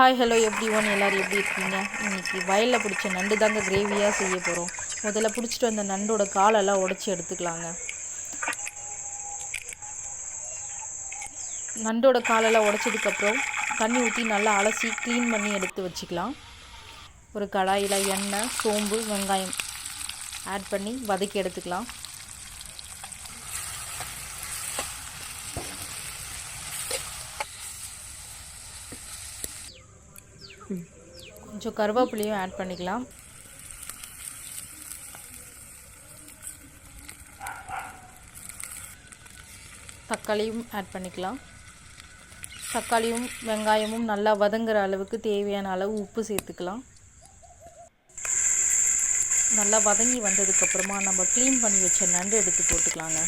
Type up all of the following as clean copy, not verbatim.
Hi hello everyone, எல்லோரும் எப்படி இருக்கீங்க? இன்றைக்கி வயலில் பிடிச்ச நண்டு தாங்க கிரேவியாக செய்ய போகிறோம். முதல்ல பிடிச்சிட்டு வந்த நண்டோட காலெல்லாம் உடச்சி எடுத்துக்கலாங்க. நண்டோட காலெல்லாம் உடச்சதுக்கப்புறம் தண்ணி ஊற்றி நல்லா அலசி க்ளீன் பண்ணி எடுத்து வச்சுக்கலாம். ஒரு கடாயில் எண்ணெய், சோம்பு, வெங்காயம் ஆட் பண்ணி வதக்கி எடுத்துக்கலாம். கொஞ்சம் கருவேப்பிலையும் ஆட் பண்ணிக்கலாம். தக்காளியும் ஆட் பண்ணிக்கலாம். தக்காளியும் வெங்காயமும் நல்லா வதங்குற அளவுக்கு தேவையான அளவு உப்பு சேர்த்துக்கலாம். நல்லா வதங்கி வந்ததுக்கப்புறமா நம்ம க்ளீன் பண்ணி வச்ச நண்டு எடுத்து போட்டுக்கலாங்க.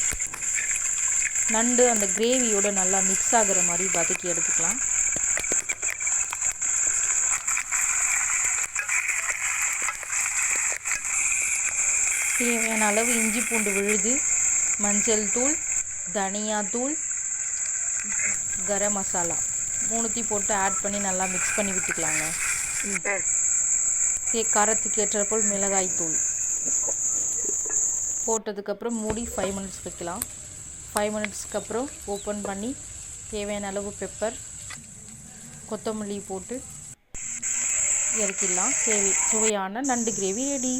நண்டு அந்த கிரேவியோடு நல்லா மிக்ஸ் ஆகிற மாதிரி வதக்கி எடுத்துக்கலாம். தேவையான அளவு இஞ்சி பூண்டு விழுது, மஞ்சள் தூள், தனியாத்தூள், கரம் மசாலா மூணுத்தையும் போட்டு ஆட் பண்ணி நல்லா மிக்ஸ் பண்ணி விட்டுக்கலாங்க. காரத்துக்கு ஏற்றப்போல் மிளகாய் தூள் போட்டதுக்கப்புறம் மூடி 5 மினிட்ஸ் வைக்கலாம். 5 மினிட்ஸ்க்கு அப்புறம் ஓப்பன் பண்ணி தேவையான அளவு பெப்பர், கொத்தமல்லி போட்டு இறக்கிடலாம். சுவையான நண்டு கிரேவி ரெடி.